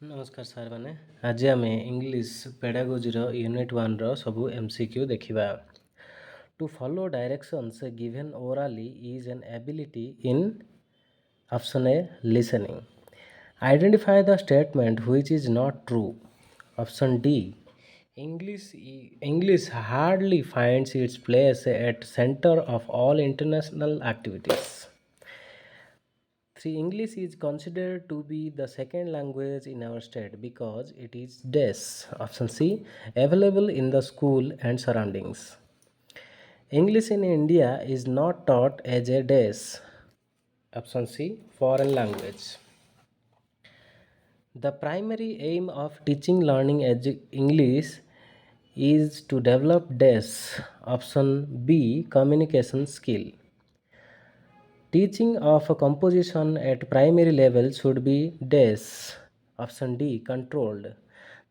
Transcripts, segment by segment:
नमस्कार सार मैंने आज आम इंग्लीश पेडागोजी यूनिट 1 सबू MCQ देखा। To follow directions given orally is an ability in option A listening. Identify the statement which is not true. Option D English hardly finds its place at center of all international activities. 3. English is considered to be the second language in our state because it is Option C. Available in the school and surroundings. English in India is not taught as a Option C. Foreign language. The primary aim of teaching learning English is to develop Option B. Communication skill. Teaching of a composition at primary level should be Option D. Controlled.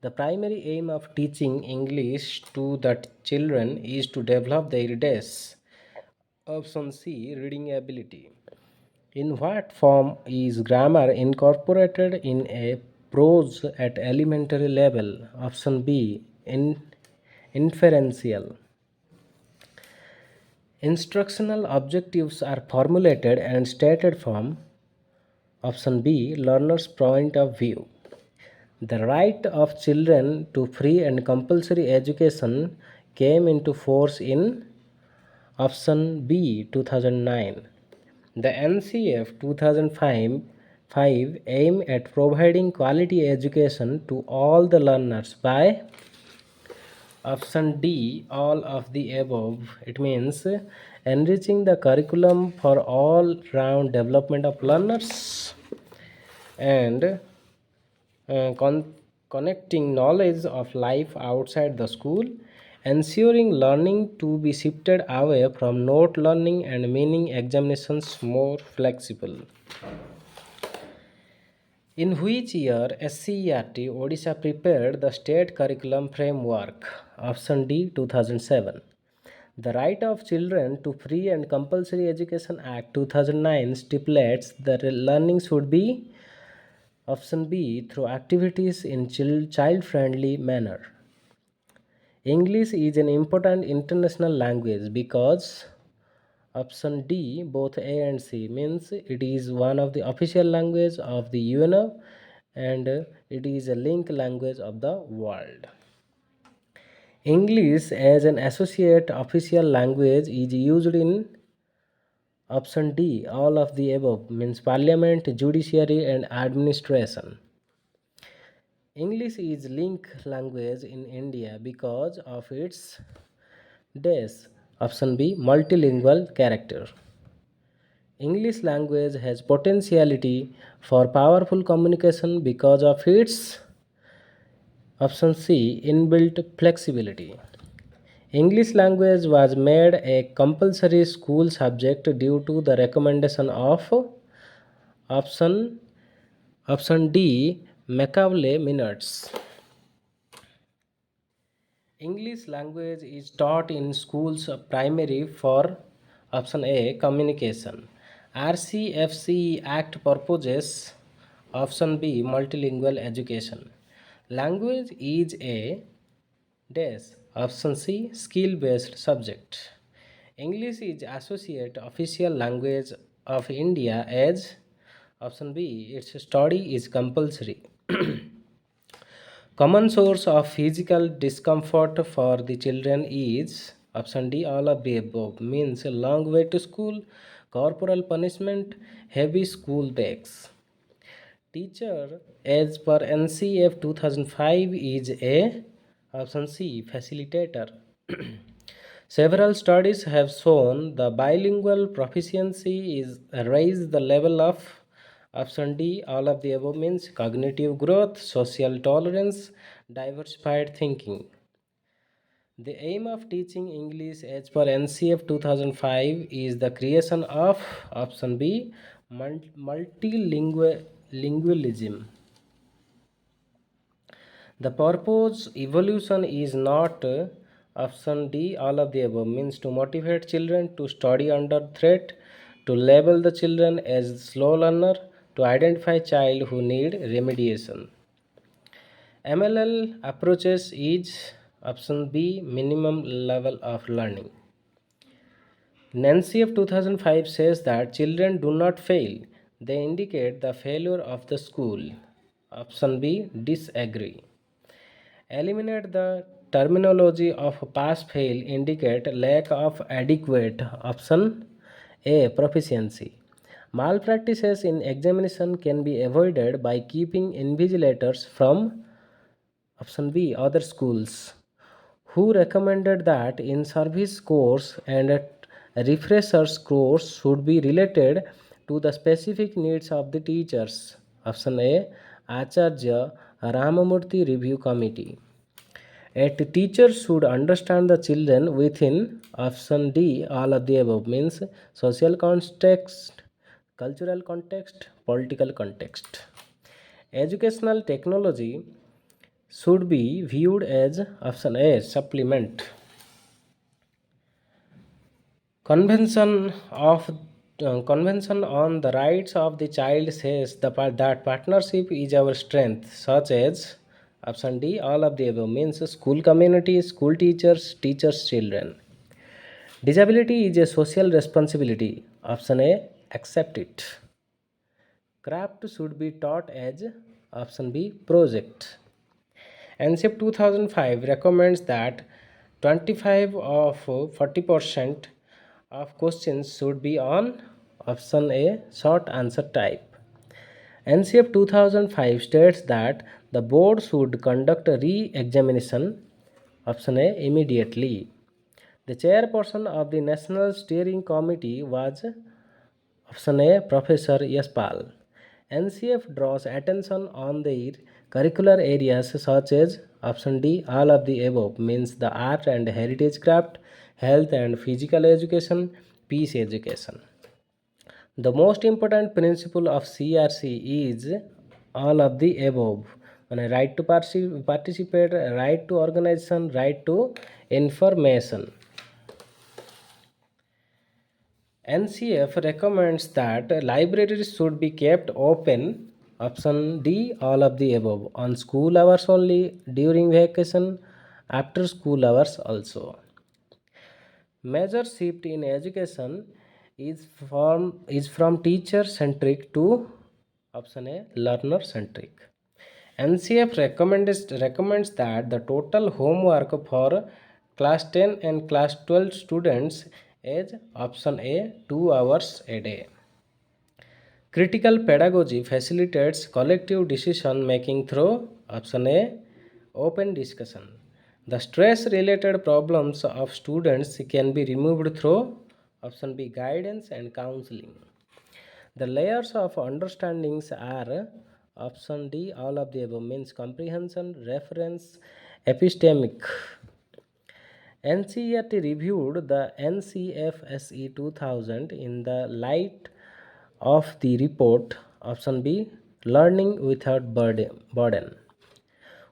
The primary aim of teaching English to the children is to develop their Option C. Reading ability. In what form is grammar incorporated in a prose at elementary level? Option B. Inferential. Instructional objectives are formulated and stated from Option B. Learner's point of view. The right of children to free and compulsory education came into force in Option B. 2009. The NCF 2005 aim at providing quality education to all the learners by Option D. All of the above. It means enriching the curriculum for all round development of learners and connecting knowledge of life outside the school, ensuring learning to be shifted away from note learning and meaning examinations more flexible. In which year SCERT Odisha prepared the state curriculum framework? Option D. 2007. The Right of Children to Free and Compulsory Education Act 2009 stipulates that learning should be Option B. Through activities in child-friendly manner. English is an important international language because Option D. Both A and C means it is one of the official language of the UNO and it is a link language of the world. English as an associate official language is used in Option D. All of the above means parliament, judiciary and administration. English is link language in India because of its Option B. Multilingual character. English language has potentiality for powerful communication because of its Option C. Inbuilt flexibility. English language was made a compulsory school subject due to the recommendation of Option D. Macaulay Minutes. English language is taught in schools primary for Option A. Communication. RCFC Act purposes Option B. Multilingual education. Language is a Option C. Skill based subject. English is associate official language of India as Option B. Its study is compulsory. Common source of physical discomfort for the children is Option D. All of the above means a long way to school, corporal punishment, heavy school bags. Teacher as per NCF 2005 is a Option C. Facilitator. Several studies have shown the bilingual proficiency is raise the level of Option D. All of the above means cognitive growth, social tolerance, diversified thinking. The aim of teaching English as per NCF 2005 is the creation of Option B. Multilingualism. The purpose evolution is not Option D. All of the above means to motivate children to study under threat, to label the children as slow learner, to identify child who need remediation. MLL approaches is option B minimum level of learning. Nancy of 2005 says that children do not fail, they indicate the failure of the school. Option B disagree. Eliminate the terminology of pass fail indicate lack of adequate. Option A proficiency. Malpractices in examination can be avoided by keeping invigilators from option B other schools who recommended that in service course and a refreshers course should be related to the specific needs of the teachers. Option A Acharya Ramamurthy Review Committee. A teacher should understand the children within option D, all of the above means social context, cultural context, political context. Educational technology should be viewed as option A supplement. Convention on the rights of the child says that partnership is our strength, such as option D, all of the above means school community, school teachers, teachers, children. Disability is a social responsibility. Option A, accept it. Craft should be taught as option B, project. NCF 2005 recommends that 25 of 40% of questions should be on option A, short answer type. NCF 2005 states that the board should conduct a re-examination option A immediately. The chairperson of the National Steering Committee was option A Professor Yaspal. NCF draws attention on their curricular areas such as option D all of the above means the art and heritage craft, health and physical education, peace education. The most important principle of CRC is all of the above. Right to participate, right to organization, right to information. NCF recommends that libraries should be kept open. Option D, all of the above. On school hours only, during vacation, after school hours also. Major shift in education is from teacher centric to option A learner centric. NCF recommends that the total homework for class 10 and class 12 students is option A 2 hours a day. Critical pedagogy facilitates collective decision making through option A open discussion. The stress related problems of students can be removed through option B guidance and counseling. The layers of understandings are option D, all of the above means comprehension, reference, epistemic. NCERT reviewed the NCFSE 2000 in the light of the report option B, learning without burden,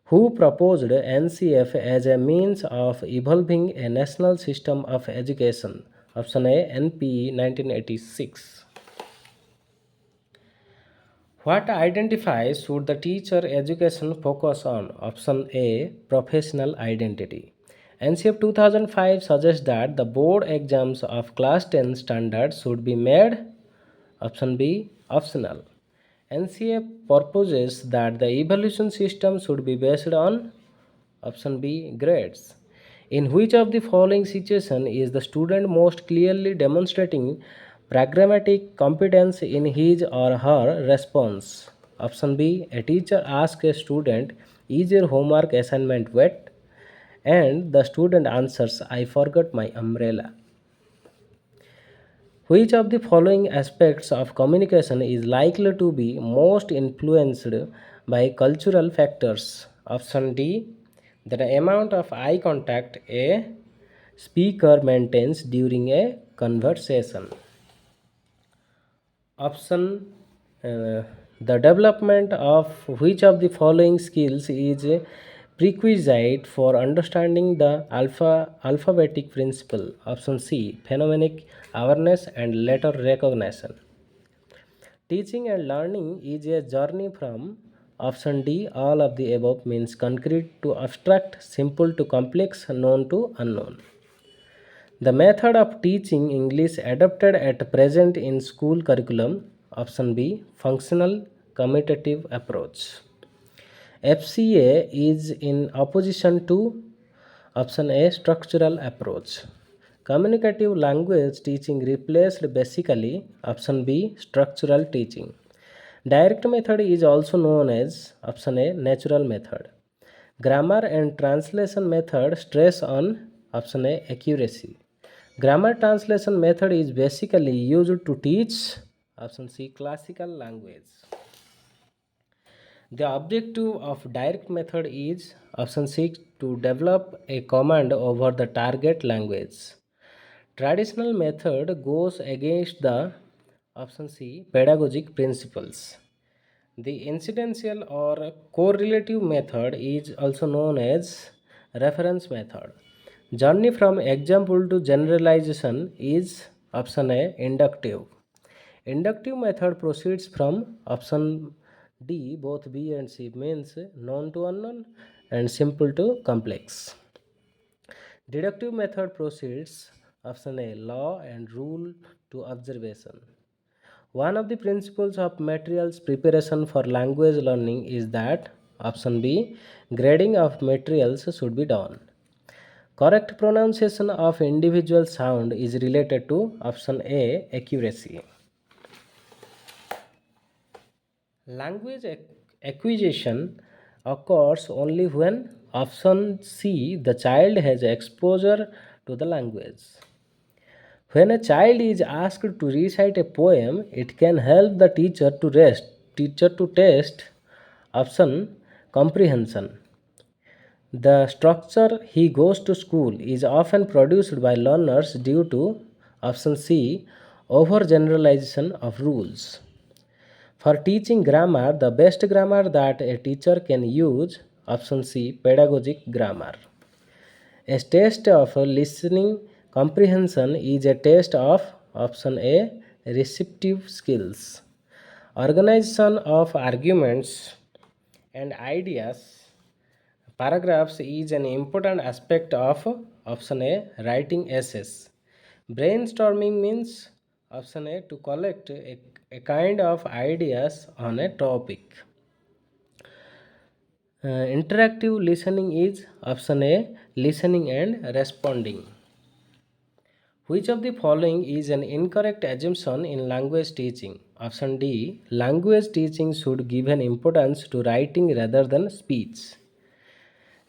who proposed NCF as a means of evolving a national system of education. Option A, NPE 1986. What identifies should the teacher education focus on? Option A professional identity. NCF 2005 suggests that the board exams of class 10 standards should be made option B optional. NCF proposes that the evaluation system should be based on option B grades. In which of the following situation is the student most clearly demonstrating pragmatic competence in his or her response? Option B a teacher asks a student, is your homework assignment wet? And the student answers, I forgot my umbrella. Which of the following aspects of communication is likely to be most influenced by cultural factors? Option D. The amount of eye contact a speaker maintains during a conversation. Option the development of which of the following skills is a prerequisite for understanding the alphabetic principle. Option C phenomenon awareness and letter recognition. Teaching and learning is a journey from Option D, all of the above means concrete to abstract, simple to complex, known to unknown. The method of teaching English adopted at present in school curriculum. Option B, functional commutative approach. FCA is in opposition to option A, structural approach. Communicative language teaching replaced basically option B, structural teaching. Direct method is also known as option A, natural method. Grammar and translation method stress on option A, accuracy. Grammar translation method is basically used to teach option C, classical language. The objective of direct method is option C, to develop a command over the target language. Traditional method goes against the option C, pedagogic principles. The incidential or correlative method is also known as reference method. Journey from example to generalization is option A, inductive. Inductive method proceeds from option D, both B and C means known to unknown and simple to complex. Deductive method proceeds option A, law and rule to observation. One of the principles of materials preparation for language learning is that option B, grading of materials should be done. Correct pronunciation of individual sound is related to option A, accuracy. Language acquisition occurs only when option C, the child has exposure to the language. When a child is asked to recite a poem, it can help the teacher to test option comprehension. The structure he goes to school is often produced by learners due to option C, overgeneralization of rules. For teaching grammar, the best grammar that a teacher can use option C, pedagogic grammar. A test of listening comprehension is a test of option A, receptive skills. Organization of arguments and ideas paragraphs is an important aspect of option A, writing essays. Brainstorming means option A, to collect a kind of ideas on a topic. Interactive listening is option A, listening and responding. Which of the following is an incorrect assumption in language teaching? Option D, language teaching should give an importance to writing rather than speech.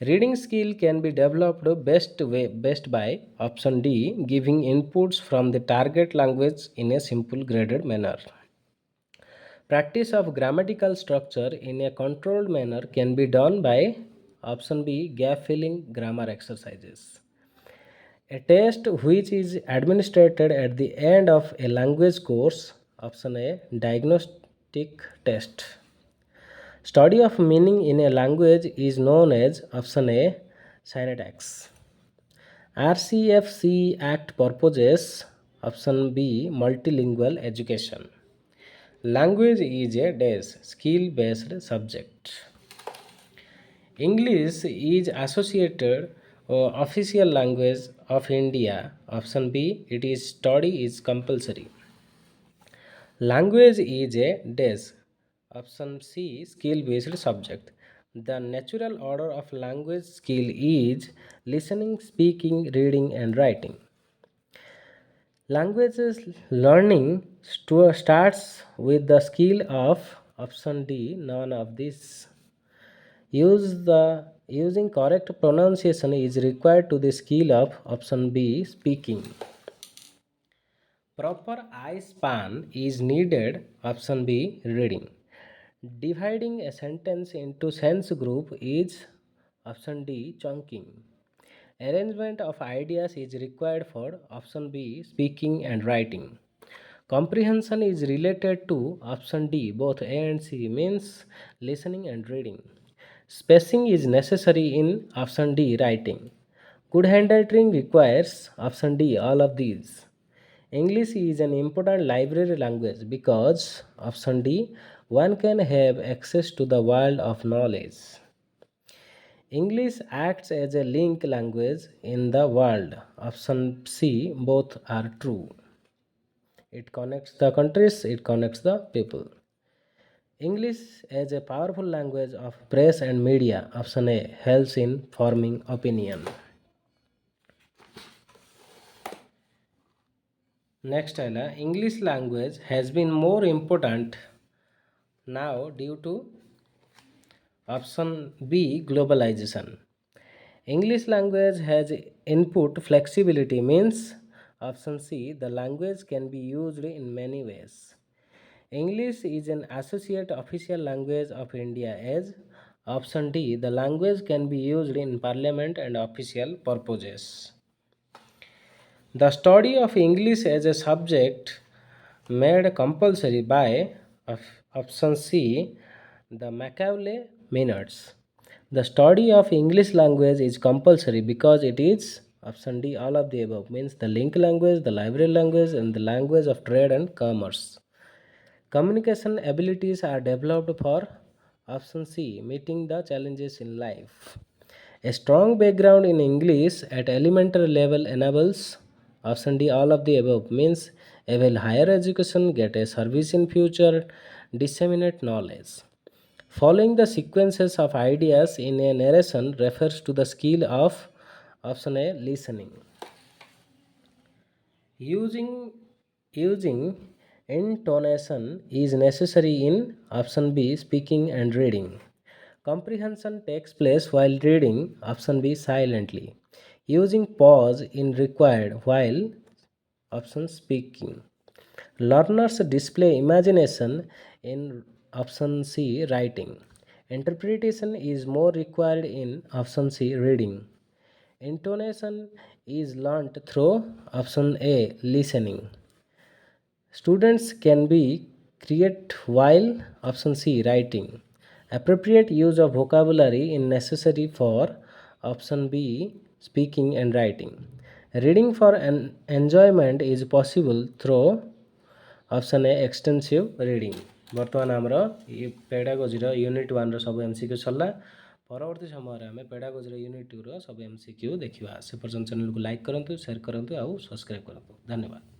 Reading skill can be developed best by option D, giving inputs from the target language in a simple graded manner. Practice of grammatical structure in a controlled manner can be done by option B, gap filling grammar exercises. A test which is administered at the end of a language course, option A, diagnostic test. Study of meaning in a language is known as option A, syntax. RCFC Act purposes option B, multilingual education. Language is a skill based subject. English is associated official language of India. Option B, it is study is compulsory. Language is a Option C, skill based subject. The natural order of language skill is listening, speaking, reading, and writing. Languages learning starts with the skill of option D, none of these. Using correct pronunciation is required to the skill of option B, speaking. Proper eye span is needed, option B, reading. Dividing a sentence into sense group is option D, chunking. Arrangement of ideas is required for option B, speaking and writing. Comprehension is related to option D, both A and C means listening and reading. Spacing is necessary in option D, writing. Good handwriting requires option D, all of these. English is an important library language because option D, one can have access to the world of knowledge. English acts as a link language in the world. Option C, both are true. It connects the countries, it connects the people. English as a powerful language of press and media. Option A, helps in forming opinion. Next, English language has been more important now due to option B, globalization. English language has input flexibility means option C, the language can be used in many ways. English is an associate official language of India as option D, the language can be used in parliament and official purposes. The study of English as a subject made compulsory by option C, the Macaulay Minutes. The study of English language is compulsory because it is option D, all of the above means the link language, the library language, and the language of trade and commerce. Communication abilities are developed for option C, meeting the challenges in life. A strong background in English at elementary level enables option D, all of the above means a well higher education, get a service in future, disseminate knowledge. Following the sequences of ideas in a narration refers to the skill of option A, listening. Using intonation is necessary in option B, speaking and reading. Comprehension takes place while reading option B, silently. Using pause in required while option speaking. Learners display imagination in option C, writing. Interpretation is more required in option C, reading. Intonation is learnt through option A, listening. Students can be create while option C, writing. Appropriate use of vocabulary is necessary for option B, speaking and writing. Reading for an enjoyment is possible through option A extensive reading बर्तमान आमर pedagogy unit 1 सब MCQ सरला परवर्ती समय आम pedagogy unit 2 सब MCQ देखा से पर्यटन चैनल को लाइक करूँ शेयर करूँ आउ सब्सक्राइब करूँ धन्यवाद।